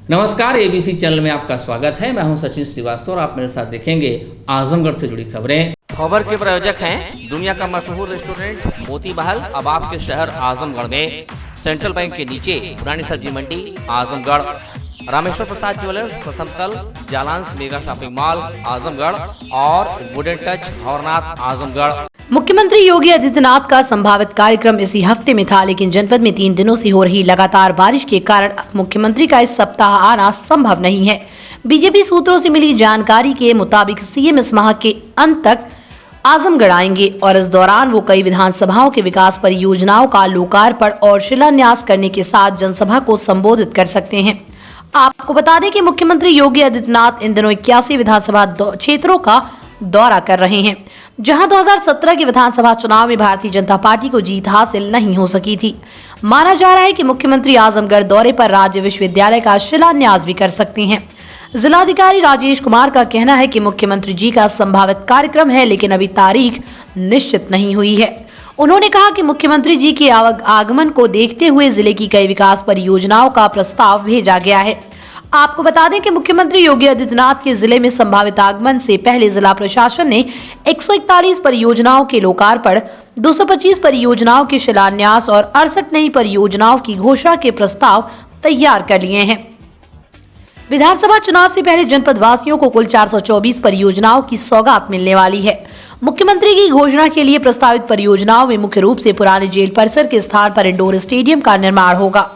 नमस्कार, ABC channel में आपका स्वागत है। मैं हूं सचिन श्रीवास्तव और आप मेरे साथ देखेंगे आजमगढ़ से जुड़ी खबरें। खबर के प्रायोजक हैं दुनिया का मशहूर रेस्टोरेंट मोती महल, अब आपके शहर आजमगढ़ में। सेंट्रल बैंक के नीचे पुरानी सब्जी मंडी आजमगढ़। रामेश्वर प्रसाद ज्वेलर्स, प्रथम तल, Jalans mega shopping mall Azamgarh और वुडन टच भवरनाथ आजमगढ़। मुख्यमंत्री योगी आदित्यनाथ का संभावित कार्यक्रम इसी हफ्ते में था, लेकिन जनपद में 3 दिनों से हो रही लगातार बारिश के कारण मुख्यमंत्री का इस सप्ताह आना संभव नहीं है। बीजेपी सूत्रों से मिली जानकारी के मुताबिक सीएम इस माह के अंत तक आजमगढ़ आएंगे और इस दौरान वो कई विधानसभाओं के विकास परियोजनाओं का लोकार्पण और शिलान्यास करने के साथ जनसभा को संबोधित कर सकते हैं। आपको बता दें कि मुख्यमंत्री योगी आदित्यनाथ इन दिनों 81 विधानसभा क्षेत्रों का दौरा कर रहे हैं, जहां 2017 के विधानसभा चुनाव में भारतीय जनता पार्टी को जीत हासिल नहीं हो सकी थी। माना जा रहा है कि मुख्यमंत्री आजमगढ़ दौरे पर राज्य विश्वविद्यालय का शिलान्यास भी कर सकते हैं। जिलाधिकारी राजेश कुमार का कहना है कि मुख्यमंत्री जी का संभावित कार्यक्रम है, लेकिन अभी तारीख निश्चित नहीं हुई है। उन्होंने कहा कि मुख्यमंत्री जी के आगमन को देखते हुए जिले की कई विकास परियोजनाओं का प्रस्ताव भेजा गया है। आपको बता दें कि मुख्यमंत्री योगी आदित्यनाथ के जिले में संभावित आगमन से पहले जिला प्रशासन ने 141 परियोजनाओं के लोकार्पण, 225 परियोजनाओं के शिलान्यास और 68 नई परियोजनाओं की घोषणा के प्रस्ताव तैयार कर लिए हैं। विधानसभा चुनाव से पहले जनपद वासियों को कुल 424 परियोजनाओं की सौगात मिलने वाली है। मुख्यमंत्री की घोषणा के लिए प्रस्तावित परियोजनाओं में मुख्य रूप से पुराने जेल परिसर के स्थान पर इंडोर स्टेडियम का निर्माण होगा।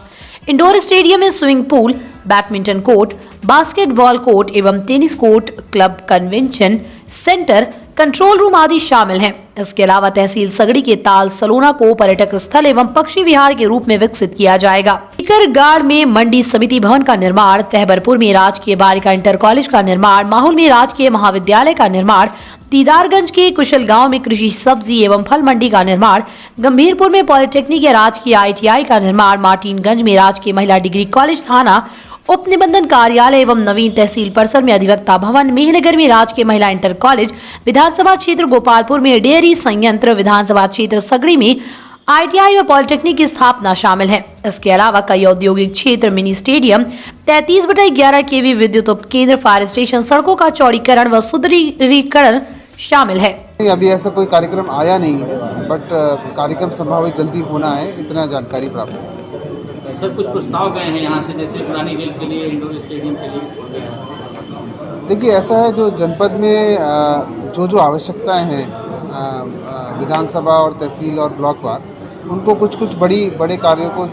इंडोर स्टेडियम में swimming pool, badminton court, basketball court एवं tennis court, club, convention centre, control room आदि शामिल हैं। इसके अलावा तहसील सगड़ी के ताल सलोना को पर्यटक स्थल एवं पक्षी विहार के रूप में विकसित किया जाएगा। टीकरगाड़ में मंडी समिति भवन का निर्माण, तहबरपुर में राजकीय बालिका इंटर कॉलेज का निर्माण, माहौल में राजकीय महाविद्यालय का निर्माण, दीदारगंज के कुशल गांव में कृषि सब्जी एवं फल मंडी का निर्माण, गंभीरपुर में पॉलिटेक्निक या राजकीय ITI का निर्माण, मार्टिनगंज में राजकीय महिला डिग्री कॉलेज थाना, उप निबंधन कार्यालय एवं नवीन तहसील परिसर में अधिवक्ता भवन, मेहनगर में राजकीय महिला इंटर कॉलेज, विधानसभा क्षेत्र गोपालपुर में डेयरी संयंत्र, विधानसभा क्षेत्र सगड़ी में ITI व पॉलिटेक्निक की स्थापना शामिल है। इसके अलावा कई औद्योगिक क्षेत्र, मिनी स्टेडियम, 33/11 kV विद्युत उप केंद्र, फायर स्टेशन, सड़कों का चौड़ीकरण व सुदृढ़ीकरण शामिल है। अभी ऐसा कोई कार्यक्रम आया नहीं है, बट कार्यक्रम संभावित जल्दी होना है, इतना जानकारी प्राप्त है। सर, कुछ प्रस्ताव गए हैं यहाँ से, जैसे पुरानी जेल के लिए, इंडोर स्टेडियम के लिए। देखिए, ऐसा है जो जनपद में जो आवश्यकताएं हैं विधानसभा और तहसील और ब्लॉक वार, उनको कुछ बड़े कार्यों को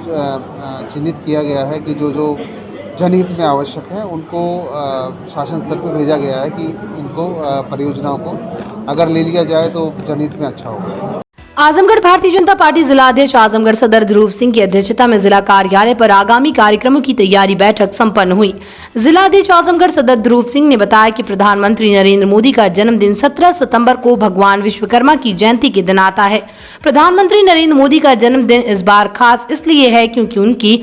चिन्हित किया गया है कि जो जनहित में आवश्यक है उनको शासन स्तर पर भेजा गया है कि इनको परियोजनाओं को अगर ले लिया जाए तो जनहित में अच्छा होगा। आजमगढ़ भारतीय जनता पार्टी जिला अध्यक्ष आजमगढ़ सदर ध्रुव सिंह की अध्यक्षता में जिला कार्यालय पर आगामी कार्यक्रमों की तैयारी बैठक संपन्न हुई। जिला अध्यक्ष आजमगढ़ सदर ध्रुव सिंह ने बताया कि प्रधानमंत्री नरेंद्र मोदी का जन्मदिन 17 सितंबर को भगवान विश्वकर्मा की जयंती के दिन आता है। प्रधानमंत्री नरेंद्र मोदी का जन्मदिन इस बार खास इसलिए है क्योंकि उनकी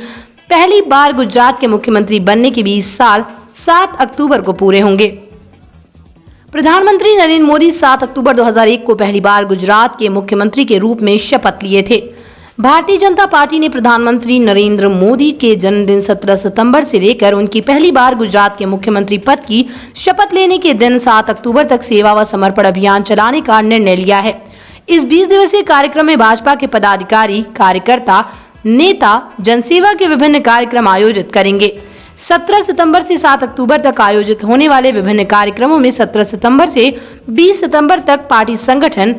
पहली बार गुजरात के मुख्यमंत्री बनने के 20 साल 7 अक्टूबर को पूरे होंगे। प्रधानमंत्री नरेंद्र मोदी 7 अक्टूबर 2001 को पहली बार गुजरात के मुख्यमंत्री के रूप में शपथ लिए थे। भारतीय जनता पार्टी ने प्रधानमंत्री नरेंद्र मोदी के जन्मदिन 17 सितंबर से लेकर उनकी पहली बार गुजरात के मुख्यमंत्री पद की शपथ लेने के दिन 7 अक्टूबर तक सेवा व समर्पण अभियान चलाने का निर्णय लिया है। इस 20 दिवसीय कार्यक्रम में भाजपा के पदाधिकारी, कार्यकर्ता, नेता जनसेवा के विभिन्न कार्यक्रम आयोजित करेंगे। 17 सितंबर से 7 अक्टूबर तक आयोजित होने वाले विभिन्न कार्यक्रमों में 17 सितंबर से 20 सितंबर तक पार्टी संगठन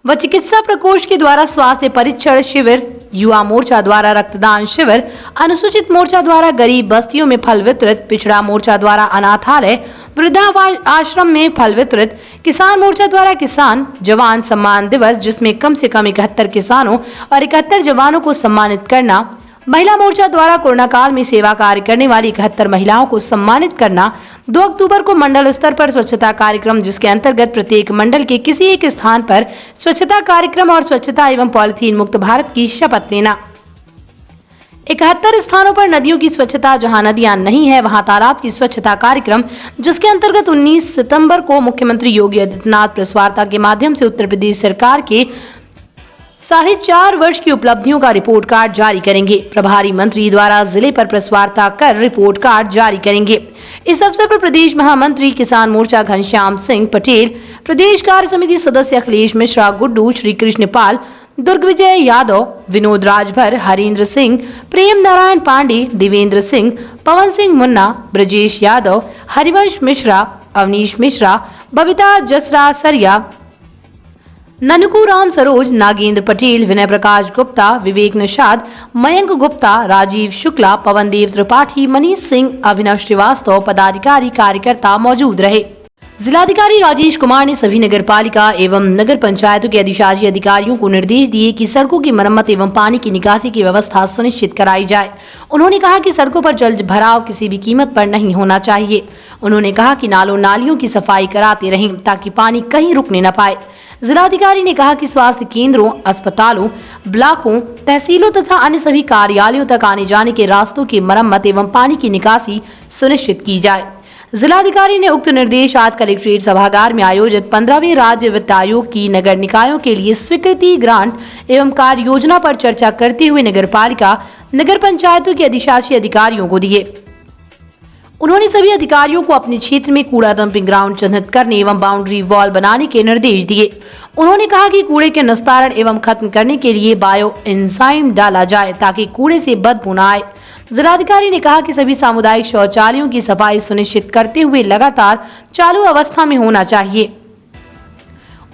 व चिकित्सा प्रकोष्ठ के द्वारा स्वास्थ्य परीक्षण शिविर, युवा मोर्चा द्वारा रक्तदान शिविर, अनुसूचित मोर्चा द्वारा गरीब बस्तियों में फल वितरित, पिछड़ा मोर्चा द्वारा अनाथालय, वृद्धा आश्रम में फल वितरित, किसान मोर्चा द्वारा किसान जवान सम्मान दिवस जिसमें कम से कम 71 किसानों और 71 जवानों को सम्मानित करना, महिला मोर्चा द्वारा कोरोना काल में सेवा कार्य करने वाली 71 महिलाओं को सम्मानित करना, 2 अक्टूबर को मंडल स्तर पर स्वच्छता कार्यक्रम जिसके अंतर्गत प्रत्येक मंडल के किसी एक स्थान पर स्वच्छता कार्यक्रम और स्वच्छता एवं पॉलिथीन मुक्त भारत की शपथ लेना। 71 स्थानों पर नदियों की स्वच्छता, जहां नदियां नहीं है वहां तालाब की स्वच्छता कार्यक्रम जिसके अंतर्गत 19 सितंबर को मुख्यमंत्री योगी आदित्यनाथ प्रेस वार्ता के माध्यम से उत्तर प्रदेश सरकार के 4.5 वर्ष की उपलब्धियों का रिपोर्ट कार्ड जारी करेंगे। प्रभारी मंत्री द्वारा जिले पर प्रेस वार्ता कर रिपोर्ट कार्ड जारी करेंगे। इस अवसर पर प्रदेश महामंत्री किसान मोर्चा घनश्याम सिंह पटेल, प्रदेश कार्य समिति सदस्य अखिलेश मिश्रा, गुड्डू, श्री कृष्ण पाल, दुर्ग विजय यादव, विनोद राजभर, हरीन्द्र सिंह, प्रेम नारायण पांडे, देवेंद्र सिंह, पवन सिंह मुन्ना, ब्रजेश यादव, हरिवंश मिश्रा, अवनीश मिश्रा, बबीता जसरा सरिया, ननकू राम सरोज, नागेंद्र पटेल, विनय प्रकाश गुप्ता, विवेक निषाद, मयंक गुप्ता, राजीव शुक्ला, पवनदेव त्रिपाठी, मनीष सिंह, अभिनव श्रीवास्तव, पदाधिकारी कार्यकर्ता मौजूद रहे। जिलाधिकारी राजेश कुमार ने सभी नगर पालिका एवं नगर पंचायतों के अधिशासी अधिकारियों को निर्देश दिए कि सड़कों की मरम्मत एवं पानी की निकासी की व्यवस्था सुनिश्चित कराई जाए। उन्होंने कहा कि सड़कों पर जल भराव किसी भी कीमत पर नहीं होना चाहिए। उन्होंने कहा कि नालों नालियों की सफाई कराते रहें ताकि पानी कहीं रुकने न पाए। जिलाधिकारी ने कहा कि स्वास्थ्य केंद्रों, अस्पतालों, ब्लॉकों, तहसीलों तथा अन्य सभी कार्यालयों तक आने जाने के रास्तों की मरम्मत एवं पानी की निकासी सुनिश्चित की जाए। जिलाधिकारी ने उक्त निर्देश आज कलेक्ट्रेट सभागार में आयोजित 15वें राज्य वित्त आयोग की नगर निकायों के लिए स्वीकृति ग्रांट एवं कार्य योजना पर चर्चा करते हुए नगर पालिका, नगर पंचायतों के अधिशासी अधिकारियों को दिए। उन्होंने सभी अधिकारियों को अपने क्षेत्र में कूड़ा डंपिंग ग्राउंड चिन्हित करने एवं बाउंड्री वॉल बनाने के निर्देश दिए। उन्होंने कहा कि कूड़े के निस्तारण एवं खत्म करने के लिए बायो एंजाइम डाला जाए ताकि कूड़े से बदबू न आए। जिलाधिकारी ने कहा कि सभी सामुदायिक शौचालयों की सफाई सुनिश्चित करते हुए लगातार चालू अवस्था में होना चाहिए।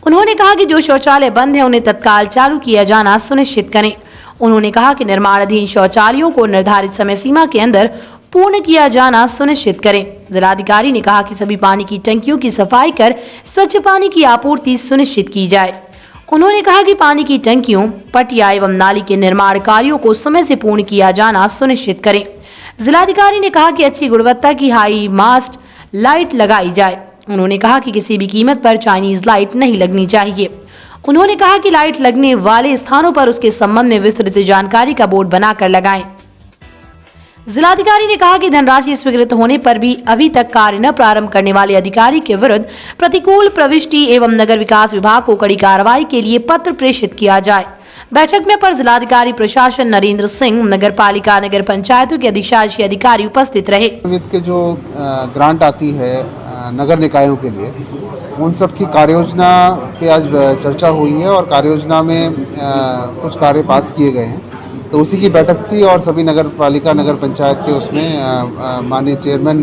उन्होंने कहा कि जो शौचालय बंद है उन्हें तत्काल चालू किया जाना सुनिश्चित करें। उन्होंने कहा कि निर्माणाधीन शौचालयों को निर्धारित समय सीमा के अंदर पूर्ण किया जाना सुनिश्चित करें। जिलाधिकारी ने कहा कि सभी पानी की टंकियों की सफाई कर स्वच्छ पानी की आपूर्ति सुनिश्चित की जाए। उन्होंने कहा कि पानी की टंकियों, पटिया एवं नाली के निर्माण कार्यों को समय से पूर्ण किया जाना सुनिश्चित करें। जिलाधिकारी ने कहा कि अच्छी गुणवत्ता की हाई मास्ट लाइट लगाई जाए। उन्होंने कहा कि किसी भी कीमत पर चाइनीज लाइट नहीं लगनी चाहिए। उन्होंने कहा कि लाइट लगने वाले स्थानों पर उसके संबंध में विस्तृत जानकारी का बोर्ड बनाकर लगाएं। जिलाधिकारी ने कहा कि धनराशि स्वीकृत होने पर भी अभी तक कार्य न प्रारंभ करने वाले अधिकारी के विरुद्ध प्रतिकूल प्रविष्टि एवं नगर विकास विभाग को कड़ी कार्रवाई के लिए पत्र प्रेषित किया जाए। बैठक में अपर जिलाधिकारी प्रशासन नरेंद्र सिंह, नगर पालिका, नगर पंचायतों के अधिशासी अधिकारी उपस्थित रहे। वित्त के जो ग्रांट आती है नगर निकायों के लिए, उन सब की कार्ययोजना पे आज चर्चा हुई है और कार्ययोजना में कुछ कार्य पास किए गए हैं। तो उसी की बैठक थी और सभी नगर पालिका, नगर पंचायत के उसमें माननीय चेयरमैन,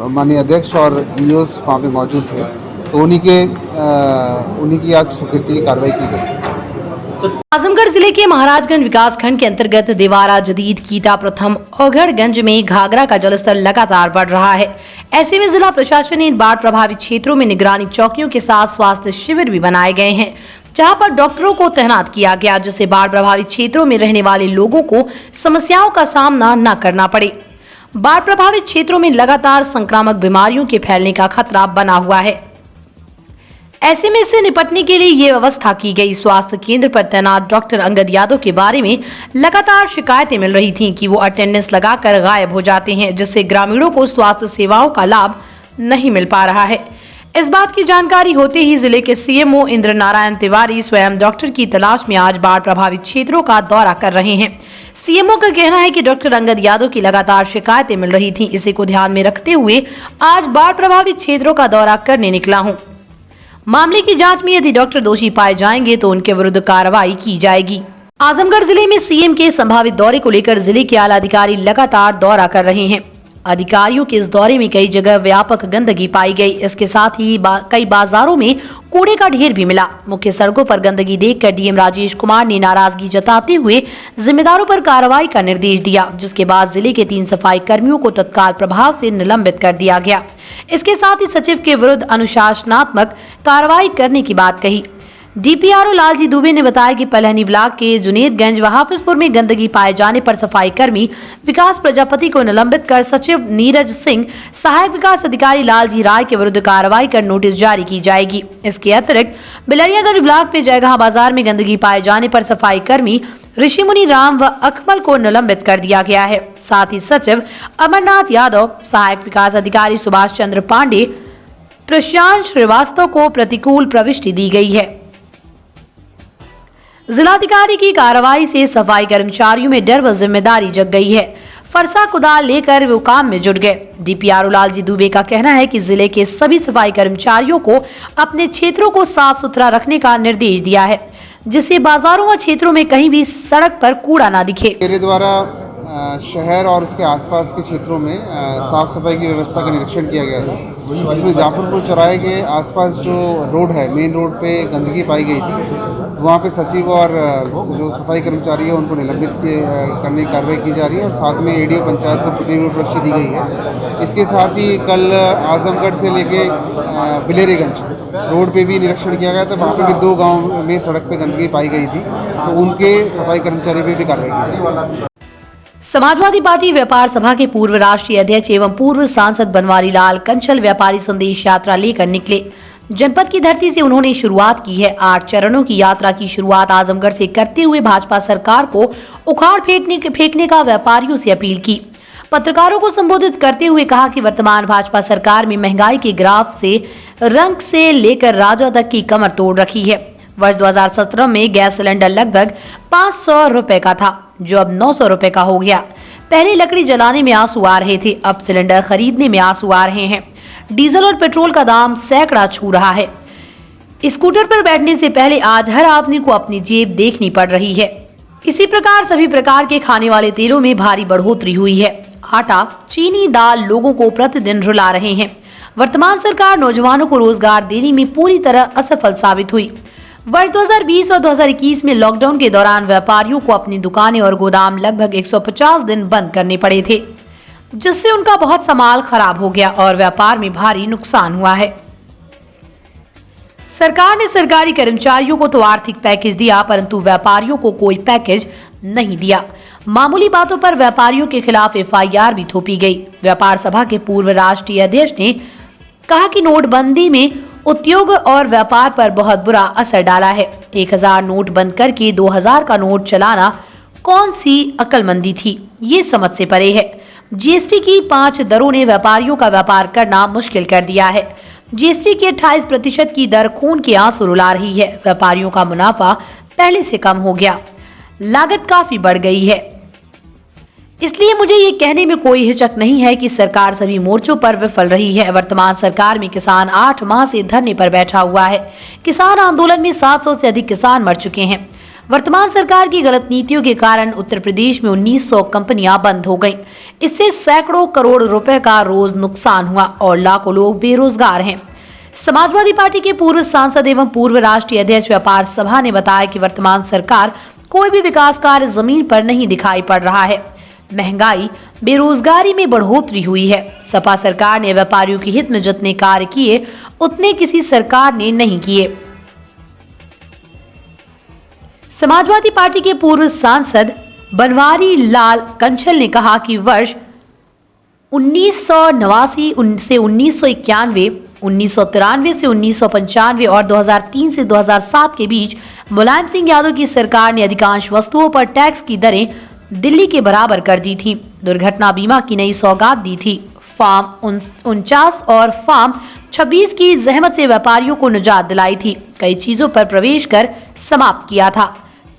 माननीय अध्यक्ष और ईओस वहाँ पे मौजूद थे। तो उन्हीं की आज स्वीकृति की कार्रवाई की गई। आजमगढ़ जिले के महाराजगंज विकास खंड के अंतर्गत देवारा, जदीद, कीटा प्रथम, औघड़गंज में घाघरा का जलस्तर लगातार बढ़ रहा है। ऐसे में जिला प्रशासन ने बाढ़ प्रभावित क्षेत्रों में निगरानी चौकियों के साथ स्वास्थ्य शिविर भी बनाए गए हैं, जहां पर डॉक्टरों को तैनात किया गया, जिससे बाढ़ प्रभावित क्षेत्रों में रहने वाले लोगों को समस्याओं का सामना न करना पड़े। बाढ़ प्रभावित क्षेत्रों में लगातार संक्रामक बीमारियों के फैलने का खतरा बना हुआ है। ऐसे में इससे निपटने के लिए ये व्यवस्था की गई। स्वास्थ्य केंद्र पर तैनात डॉक्टर अंगद यादव के बारे में लगातार शिकायतें मिल रही थीं कि वो अटेंडेंस लगाकर गायब हो जाते हैं, जिससे ग्रामीणों को स्वास्थ्य सेवाओं का लाभ नहीं मिल पा रहा है। इस बात की जानकारी होते ही जिले के सीएमओ इंद्र नारायण तिवारी स्वयं डॉक्टर की तलाश में आज बाढ़ प्रभावित क्षेत्रों का दौरा कर रहे हैं। सीएमओ का कहना है कि डॉक्टर अंगद यादव की लगातार शिकायतें मिल रही थीं, इसी को ध्यान में रखते हुए आज बाढ़ प्रभावित क्षेत्रों का दौरा करने निकला हूं। मामले की जांच में यदि डॉक्टर दोषी पाए जाएंगे तो उनके विरुद्ध कार्रवाई की जाएगी। आजमगढ़ जिले में सीएम के संभावित दौरे को लेकर जिले के आला अधिकारी लगातार दौरा कर रहे हैं। अधिकारियों के इस दौरे में कई जगह व्यापक गंदगी पाई गई। इसके साथ ही कई बाजारों में कूड़े का ढेर भी मिला। मुख्य सड़कों पर गंदगी देखकर डीएम राजेश कुमार ने नाराजगी जताते हुए जिम्मेदारों पर कार्रवाई का निर्देश दिया, जिसके बाद जिले के 3 सफाई कर्मियों को तत्काल प्रभाव से निलंबित कर दिया गया। इसके साथ ही सचिव के विरुद्ध अनुशासनात्मक कार्रवाई करने की बात कही। डीपीआरओ लालजी दुबे ने बताया कि पलहनी ब्लॉक के जुनेदगंज व हाफिजपुर में गंदगी पाए जाने पर सफाई कर्मी विकास प्रजापति को निलंबित कर सचिव नीरज सिंह, सहायक विकास अधिकारी लालजी राय के विरुद्ध कार्रवाई कर नोटिस जारी की जाएगी। इसके अतिरिक्त बिलरियागंज ब्लॉक में जयगाह बाजार में गंदगी पाए जाने पर सफाई कर्मी ऋषिमुनि राम व अकमल को निलंबित कर दिया गया है। साथ ही सचिव अमरनाथ यादव, सहायक विकास अधिकारी सुभाष चंद्र पांडे, प्रशांत श्रीवास्तव को प्रतिकूल प्रविष्टि दी गई है। जिलाधिकारी की कार्रवाई से सफाई कर्मचारियों में डर व जिम्मेदारी जग गई है। फरसा कुदाल लेकर वो काम में जुट गए। डीपीआरओ लालजी दुबे का कहना है कि जिले के सभी सफाई कर्मचारियों को अपने क्षेत्रों को साफ सुथरा रखने का निर्देश दिया है, जिससे बाजारों व क्षेत्रों में कहीं भी सड़क पर कूड़ा ना दिखे। मेरे द्वारा शहर और उसके आसपास के क्षेत्रों में साफ सफाई की व्यवस्था का निरीक्षण किया गया था। इसमें जाफरपुर चौराहे के आसपास जो रोड है, मेन रोड पे गंदगी पाई गई थी, तो वहाँ पे सचिव और जो सफाई कर्मचारी है उनको निलंबित करने की कार्रवाई की जा रही है और साथ में एडीओ पंचायत को प्रतिनियुक्ति दी गई है। इसके साथ ही कल आजमगढ़ से लेके बिलेरीगंज रोड पे भी निरीक्षण किया गया था। वहाँ पे भी 2 गाँव में सड़क पे गंदगी पाई गई थी, तो उनके सफाई कर्मचारी पे भी कार्रवाई की जाएगी। समाजवादी पार्टी व्यापार सभा के पूर्व राष्ट्रीय अध्यक्ष एवं पूर्व सांसद बनवारी लाल कंचल व्यापारी संदेश यात्रा लेकर निकले। जनपद की धरती से उन्होंने शुरुआत की है। 8 चरणों की यात्रा की शुरुआत आजमगढ़ से करते हुए भाजपा सरकार को उखाड़ फेंकने का व्यापारियों से अपील की। पत्रकारों को संबोधित करते हुए कहा कि वर्तमान भाजपा सरकार में महंगाई के ग्राफ से रंग से लेकर राजा तक की कमर तोड़ रखी है। वर्ष 2017 में गैस सिलेंडर लगभग 500 रुपए का था, जो अब 900 रुपए का हो गया। पहले लकड़ी जलाने में आंसू आ रहे थे, अब सिलेंडर खरीदने में आंसू आ रहे हैं। डीजल और पेट्रोल का दाम सैकड़ा छू रहा है। स्कूटर पर बैठने से पहले आज हर आदमी को अपनी जेब देखनी पड़ रही है। इसी प्रकार सभी प्रकार के खाने वाले तेलों में भारी बढ़ोतरी हुई है। आटा, चीनी, दाल लोगों को प्रतिदिन रुला रहे हैं। वर्तमान सरकार नौजवानों को रोजगार देने में पूरी तरह असफल साबित हुई। वर्ष 2020 और 2021 में लॉकडाउन के दौरान व्यापारियों को अपनी दुकानें और गोदाम लगभग 150 दिन बंद करने पड़े थे, जिससे उनका बहुत सा माल खराब हो गया और व्यापार में भारी नुकसान हुआ है। सरकार ने सरकारी कर्मचारियों को तो आर्थिक पैकेज दिया, परंतु व्यापारियों को कोई पैकेज नहीं दिया। मामूली बातों पर व्यापारियों के खिलाफ एफआईआर भी थोपी गई। व्यापार सभा के पूर्व राष्ट्रीय अध्यक्ष ने कहा कि नोटबंदी में उद्योग और व्यापार पर बहुत बुरा असर डाला है। 1000 नोट बंद करके 2000 का नोट चलाना कौन सी अक्लमंदी थी, ये समझ से परे है। जीएसटी की 5 दरों ने व्यापारियों का व्यापार करना मुश्किल कर दिया है। जीएसटी की 28% की दर खून के आंसू रुला रही है। व्यापारियों का मुनाफा पहले से कम हो गया, लागत काफी बढ़ गई है। इसलिए मुझे ये कहने में कोई हिचक नहीं है कि सरकार सभी मोर्चों पर विफल रही है। वर्तमान सरकार में किसान 8 माह से धरने पर बैठा हुआ है। किसान आंदोलन में 700 से अधिक किसान मर चुके हैं। वर्तमान सरकार की गलत नीतियों के कारण उत्तर प्रदेश में 1900 कंपनियां बंद हो गईं। इससे सैकड़ों करोड़ रुपए का रोज नुकसान हुआ और लाखों लोग बेरोजगार हैं। समाजवादी पार्टी के पूर्व सांसद एवं पूर्व राष्ट्रीय अध्यक्ष व्यापार सभा ने बताया कि वर्तमान सरकार कोई भी विकास कार्य जमीन पर नहीं दिखाई पड़ रहा है। महंगाई, बेरोजगारी में बढ़ोतरी हुई है। सपा सरकार ने व्यापारियों के हित में जितने कार्य किए उतने किसी सरकार ने नहीं किए। समाजवादी पार्टी के पूर्व सांसद बनवारी लाल कंचल ने कहा कि वर्ष 1989 से 1991, 1993 से 1995 और 2003 से 2007 के बीच मुलायम सिंह यादव की सरकार ने अधिकांश वस्तुओं पर टैक्स की दरें दिल्ली के बराबर कर दी थी। दुर्घटना बीमा की नई सौगात दी थी। फार्म 49 और फार्म 26 की जहमत से व्यापारियों को निजात दिलाई थी। कई चीजों पर प्रवेश कर समाप्त किया था।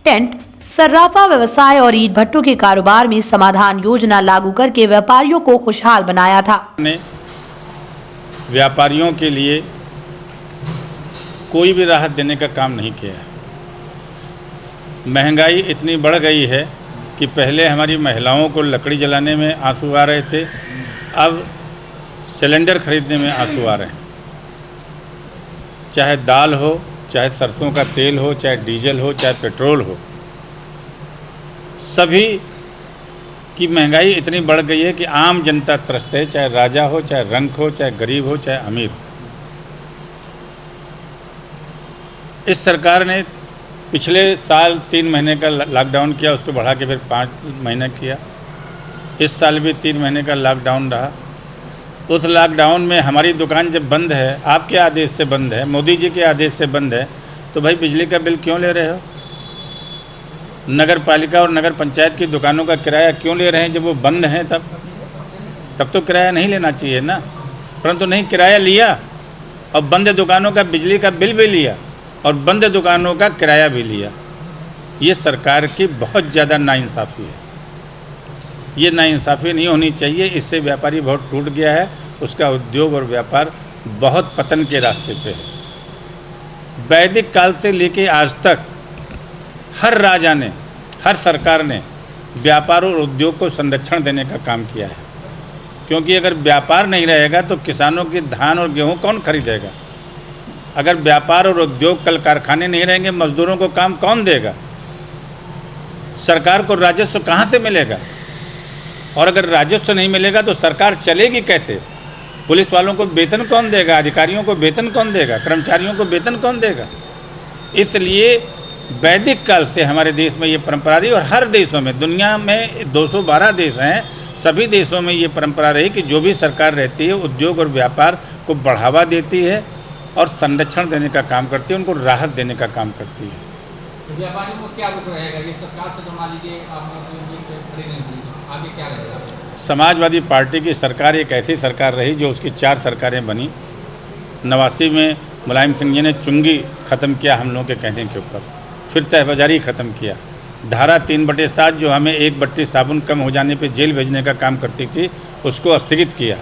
टेंट, सर्राफा व्यवसाय और ईंट भट्टों के कारोबार में समाधान योजना लागू करके व्यापारियों को खुशहाल बनाया था। व्यापारियों के लिए कोई भी राहत देने का काम नहीं किया। महंगाई इतनी बढ़ गई है कि पहले हमारी महिलाओं को लकड़ी जलाने में आंसू आ रहे थे, अब सिलेंडर खरीदने में आंसू आ रहे हैं। चाहे दाल हो, चाहे सरसों का तेल हो, चाहे डीजल हो, चाहे पेट्रोल हो, सभी की महंगाई इतनी बढ़ गई है कि आम जनता त्रस्त है, चाहे राजा हो, चाहे रंक हो, चाहे गरीब हो, चाहे अमीर हो। इस सरकार ने पिछले साल 3 महीने का लॉकडाउन किया, उसको बढ़ा के फिर 5 महीने किया। इस साल भी 3 महीने का लॉकडाउन रहा। उस लॉकडाउन में हमारी दुकान जब बंद है, आपके आदेश से बंद है, मोदी जी के आदेश से बंद है, तो भाई बिजली का बिल क्यों ले रहे हो? नगर पालिका और नगर पंचायत की दुकानों का किराया क्यों ले रहे हैं? जब वो बंद हैं तब तो किराया नहीं लेना चाहिए ना। परंतु नहीं, किराया लिया और बंद दुकानों का बिजली का बिल भी लिया और बंद दुकानों का किराया भी लिया। ये सरकार की बहुत ज़्यादा नाइंसाफ़ी है। ये नाइंसाफ़ी नहीं होनी चाहिए। इससे व्यापारी बहुत टूट गया है, उसका उद्योग और व्यापार बहुत पतन के रास्ते पे है। वैदिक काल से लेके आज तक हर राजा ने, हर सरकार ने व्यापार और उद्योग को संरक्षण देने का काम किया है, क्योंकि अगर व्यापार नहीं रहेगा तो किसानों की धान और गेहूं कौन खरीदेगा? अगर व्यापार और उद्योग, कल कारखाने नहीं रहेंगे, मजदूरों को काम कौन देगा? सरकार को राजस्व कहाँ से मिलेगा? और अगर राजस्व नहीं मिलेगा तो सरकार चलेगी कैसे? पुलिस वालों को वेतन कौन देगा? अधिकारियों को वेतन कौन देगा? कर्मचारियों को वेतन कौन देगा? इसलिए वैदिक काल से हमारे देश में ये परंपरा रही और हर देशों में, दुनिया में 212 देश हैं, सभी देशों में ये परंपरा रही कि जो भी सरकार रहती है उद्योग और व्यापार को बढ़ावा देती है और संरक्षण देने का काम करती है, उनको राहत देने का काम करती है। तो व्यापारियों को क्या रुख रहेगा? ये सरकार से जो मान लीजिए आगे क्या रहेगा? समाजवादी पार्टी की सरकार एक ऐसी सरकार रही जो उसकी 4 सरकारें बनी। 89 में मुलायम सिंह जी ने चुंगी ख़त्म किया हम लोगों के कहने के ऊपर, फिर तहबाजारी ख़त्म किया। धारा 3/7 जो हमें 1 बट्टी साबुन कम हो जाने पे जेल भेजने का काम करती थी, उसको स्थगित किया।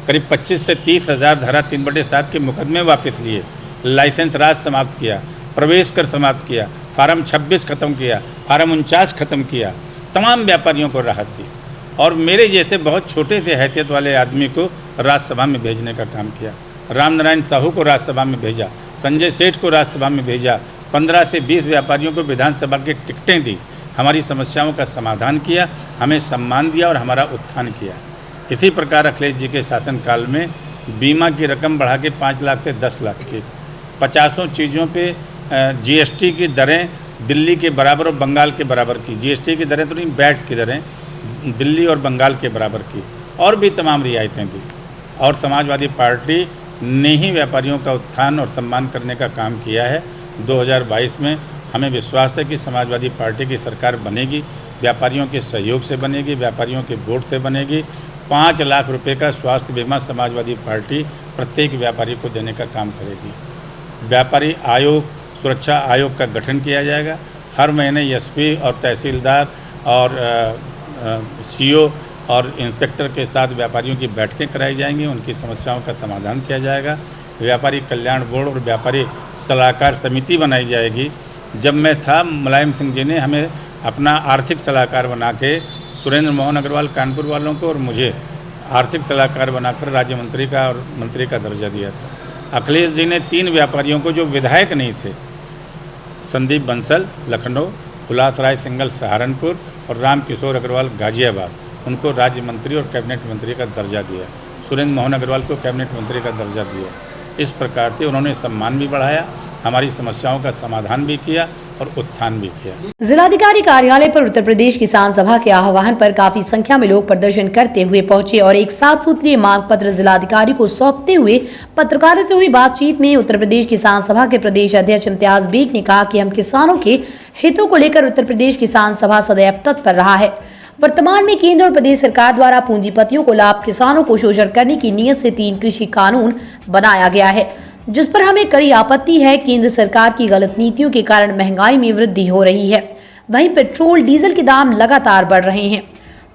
करीब 25 से 30 हज़ार धारा 3/7 के मुकदमे वापस लिए। लाइसेंस राज समाप्त किया, प्रवेश कर समाप्त किया, फार्म 26 ख़त्म किया, फार्म 49 ख़त्म किया। तमाम व्यापारियों को राहत दी और मेरे जैसे बहुत छोटे से हैसियत वाले आदमी को राज्यसभा में भेजने का काम किया। रामनारायण साहू को राज्यसभा में भेजा, संजय सेठ को राज्यसभा में भेजा, 15 से 20 व्यापारियों को विधानसभा की टिकटें दी, हमारी समस्याओं का समाधान किया, हमें सम्मान दिया और हमारा उत्थान किया। इसी प्रकार अखिलेश जी के शासनकाल में बीमा की रकम बढ़ा के 5 लाख से 10 लाख की, 50 चीज़ों पे जीएसटी की दरें दिल्ली के बराबर और बंगाल के बराबर की, जीएसटी की दरें तो नहीं, वैट की दरें दिल्ली और बंगाल के बराबर की, और भी तमाम रियायतें दी। और समाजवादी पार्टी ने ही व्यापारियों का उत्थान और सम्मान करने का काम किया है। 2022 में हमें विश्वास है कि समाजवादी पार्टी की सरकार बनेगी, व्यापारियों के सहयोग से बनेगी, व्यापारियों के वोट से बनेगी। 5 लाख रुपए का स्वास्थ्य बीमा समाजवादी पार्टी प्रत्येक व्यापारी को देने का काम करेगी। व्यापारी आयोग, सुरक्षा आयोग का गठन किया जाएगा। हर महीने एसपी और तहसीलदार और सीओ और इंस्पेक्टर के साथ व्यापारियों की बैठकें कराई जाएंगी, उनकी समस्याओं का समाधान किया जाएगा। व्यापारी कल्याण बोर्ड और व्यापारी सलाहकार समिति बनाई जाएगी। जब मैं था, मुलायम सिंह जी ने हमें अपना आर्थिक सलाहकार बना के सुरेंद्र मोहन अग्रवाल कानपुर वालों को और मुझे आर्थिक सलाहकार बनाकर राज्य मंत्री का और मंत्री का दर्जा दिया था। अखिलेश जी ने 3 व्यापारियों को जो विधायक नहीं थे, संदीप बंसल लखनऊ, उल्लास राय सिंघल सहारनपुर और राम किशोर अग्रवाल गाजियाबाद, उनको राज्य मंत्री और कैबिनेट मंत्री का दर्जा दिया। सुरेंद्र मोहन अग्रवाल को कैबिनेट मंत्री का दर्जा दिया। इस प्रकार से उन्होंने सम्मान भी बढ़ाया, हमारी समस्याओं का समाधान भी किया और उत्थान भी किया। जिलाधिकारी कार्यालय पर उत्तर प्रदेश किसान सभा के आह्वान पर काफी संख्या में लोग प्रदर्शन करते हुए पहुंचे और एक 7 सूत्रीय मांग पत्र जिलाधिकारी को सौंपते हुए पत्रकारों से हुई बातचीत में उत्तर प्रदेश किसान सभा के प्रदेश अध्यक्ष इम्तियाज बेग ने कहा कि हम किसानों के हितों को लेकर उत्तर प्रदेश किसान सभा सदैव तत्पर रहा है। वर्तमान में केंद्र और प्रदेश सरकार द्वारा पूंजीपतियों को लाभ, किसानों को शोषण करने की नीयत से 3 कृषि कानून बनाया गया है, जिस पर हमें कड़ी आपत्ति है। केंद्र सरकार की गलत नीतियों के कारण महंगाई में वृद्धि हो रही है, वहीं पेट्रोल डीजल के दाम लगातार बढ़ रहे हैं,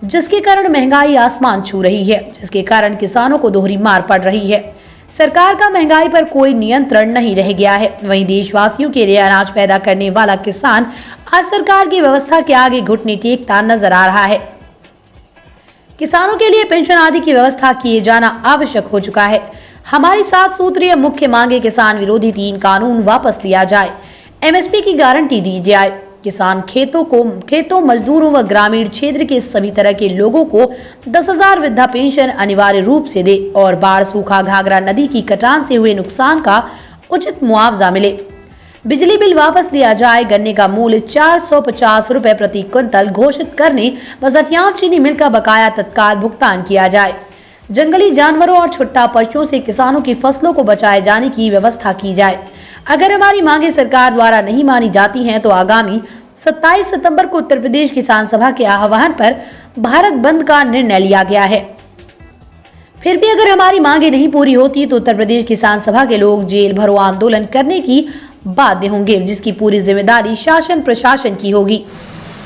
जिसके कारण महंगाई आसमान छू रही है, जिसके कारण किसानों को दोहरी मार पड़ रही है। सरकार का महंगाई पर कोई नियंत्रण नहीं रह गया है। वहीं देशवासियों के लिए अनाज पैदा करने वाला किसान आज सरकार की व्यवस्था के आगे घुटने टेकता नजर आ रहा है। किसानों के लिए पेंशन आदि की व्यवस्था किए जाना आवश्यक हो चुका है। हमारी 7 सूत्रीय मुख्य मांगे: किसान विरोधी 3 कानून वापस लिया जाए, एमएसपी की गारंटी दी जाए, किसान खेतों मजदूरों व ग्रामीण क्षेत्र के सभी तरह के लोगों को 10,000 वृद्धा पेंशन अनिवार्य रूप से दे और बाढ़, सूखा, घाघरा नदी की कटान से हुए नुकसान का उचित मुआवजा मिले। बिजली बिल वापस लिया जाए, गन्ने का मूल्य 450 रुपए प्रति क्विंटल घोषित करने व सठियाव चीनी मिल का बकाया तत्काल भुगतान किया जाए। जंगली जानवरों और छुट्टा पशुओं से किसानों की फसलों को बचाए जाने की व्यवस्था की जाए। अगर हमारी मांगे सरकार द्वारा नहीं मानी जाती हैं तो आगामी 27 सितंबर को उत्तर प्रदेश किसान सभा के आह्वान पर भारत बंद का निर्णय लिया गया है। फिर भी अगर हमारी मांगे नहीं पूरी होती तो उत्तर प्रदेश किसान सभा के लोग जेल भरो आंदोलन करने की बाध्य होंगे, जिसकी पूरी जिम्मेदारी शासन प्रशासन की होगी।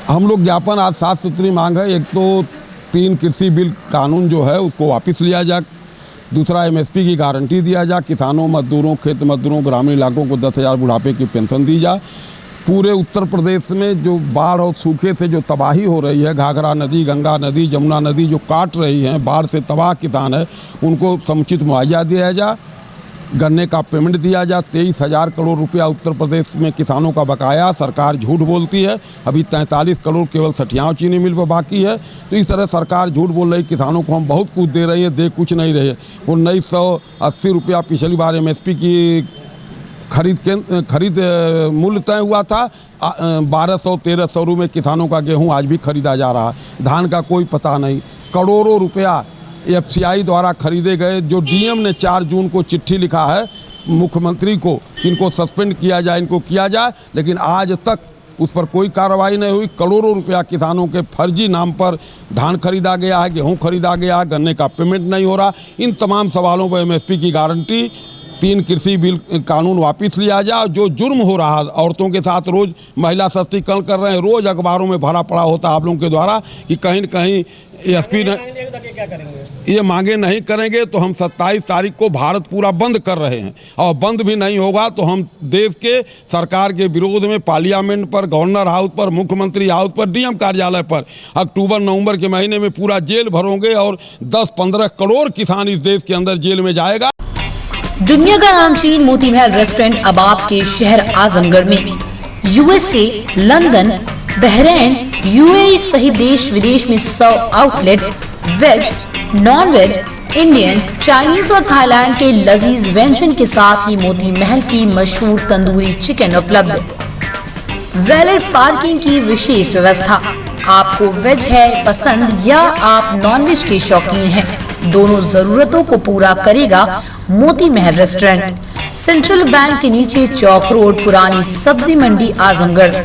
हम लोग ज्ञापन आज 7 सूत्री मांग है। एक तो 3 कृषि बिल कानून जो है उसको वापस लिया जाए, दूसरा एमएसपी की गारंटी दिया जाए, किसानों, मजदूरों, खेत मजदूरों, ग्रामीण इलाकों को 10,000 बुढ़ापे की पेंशन दी जाए। पूरे उत्तर प्रदेश में जो बाढ़ और सूखे से जो तबाही हो रही है, घाघरा नदी, गंगा नदी, जमुना नदी जो काट रही हैं, बाढ़ से तबाह किसान है, उनको समुचित मुआवजा दिया जाए, गन्ने का पेमेंट दिया जाए। 23,000 करोड़ रुपया उत्तर प्रदेश में किसानों का बकाया, सरकार झूठ बोलती है। अभी 43 करोड़ केवल सठियाव चीनी मिल पर बाकी है। तो इस तरह सरकार झूठ बोल रही, किसानों को हम बहुत कुछ दे रही है, दे कुछ नहीं रहे। 1980 रुपया पिछली बार एमएसपी की खरीद मूल्य तय हुआ था। 1200-1300 रुपये में किसानों का गेहूं आज भी खरीदा जा रहा है। धान का कोई पता नहीं। करोड़ों रुपया एफसीआई द्वारा खरीदे गए, जो डीएम ने 4 जून को चिट्ठी लिखा है मुख्यमंत्री को, इनको सस्पेंड किया जाए, इनको किया जाए, लेकिन आज तक उस पर कोई कार्रवाई नहीं हुई। करोड़ों रुपया किसानों के फर्जी नाम पर धान खरीदा गया है, गेहूं खरीदा गया है, गन्ने का पेमेंट नहीं हो रहा। इन तमाम सवालों पर एमएसपी की गारंटी, 3 कृषि बिल कानून वापस लिया जाए। जो जुर्म हो रहा है, औरतों के साथ रोज़ महिला सशक्तिकरण कर रहे हैं, रोज़ अखबारों में भरा पड़ा होता है आप लोगों के द्वारा कि कहीं न कहीं एसपी ने ये मांगे नहीं करेंगे तो हम 27 तारीख को भारत पूरा बंद कर रहे हैं, और बंद भी नहीं होगा तो हम देश के सरकार के विरोध में पार्लियामेंट पर, गवर्नर हाउस पर, मुख्यमंत्री हाउस पर, डीएम कार्यालय पर अक्टूबर-नवंबर के महीने में पूरा जेल भरोगे और 10-15 करोड़ किसान इस देश के अंदर जेल में जाएगा। दुनिया का नामचीन मोती महल रेस्टोरेंट अब आपके शहर आजमगढ़ में। यूएसए, लंदन, बहरीन, यूएई सहित देश विदेश में 100 outlet veg, non veg, Indian, Chinese और थाईलैंड के लजीज व्यंजन के साथ ही मोती महल की मशहूर तंदूरी चिकन उपलब्ध। वैलिड पार्किंग की विशेष व्यवस्था। आपको वेज है पसंद या आप नॉन वेज के शौकीन हैं, दोनों जरूरतों को पूरा करेगा Moti Mahal restaurant. Central bank के नीचे चौक रोड, पुरानी सब्जी मंडी, आजमगढ़।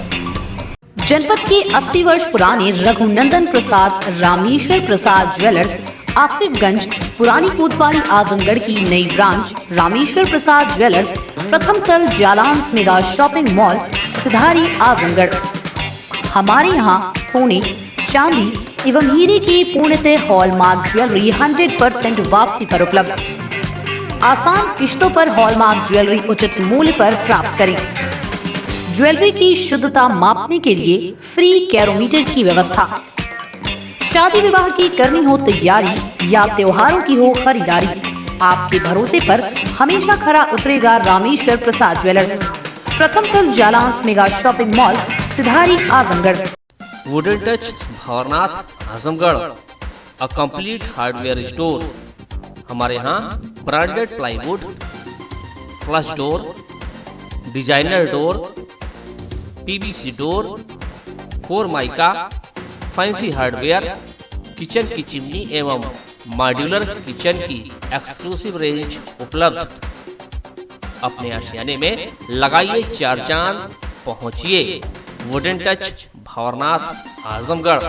जनपद के 80 वर्ष पुराने रघुनंदन प्रसाद रामेश्वर प्रसाद ज्वेलर्स, आसिफगंज, पुरानी कोतवाली, आजमगढ़ की नई ब्रांच रामेश्वर प्रसाद ज्वेलर्स, प्रथम तल जालांस मेगा शॉपिंग मॉल, सिधारी, आजमगढ़। हमारे यहाँ सोने, चांदी एवं हीरे की पूर्णतः हॉलमार्क ज्वेलरी 100% वापसी पर उपलब्ध। आसान किश्तों पर हॉलमार्क ज्वेलरी उचित मूल्य पर प्राप्त करें। ज्वेलरी की शुद्धता मापने के लिए फ्री कैरोमीटर की व्यवस्था। शादी विवाह की करनी हो तैयारी या त्योहारों की हो खरीदारी, आपके भरोसे पर हमेशा खरा उतरेगा रामेश्वर प्रसाद ज्वेलर्स, प्रथम तल Jalans mega shopping mall, Sidhari, Azamgarh. Wooden touch Bhawarnath, Azamgarh, a complete hardware store. हमारे यहाँ branded plywood, flush door, designer door, PVC door, 4 mica, fancy hardware, kitchen की चिमनी एवं मॉड्यूलर किचन की एक्सक्लूसिव रेंज उपलब्ध। अपने आशियाने में लगाइए 4 चांद, पहुंचिए वुडन टच भवरनाथ, आजमगढ़।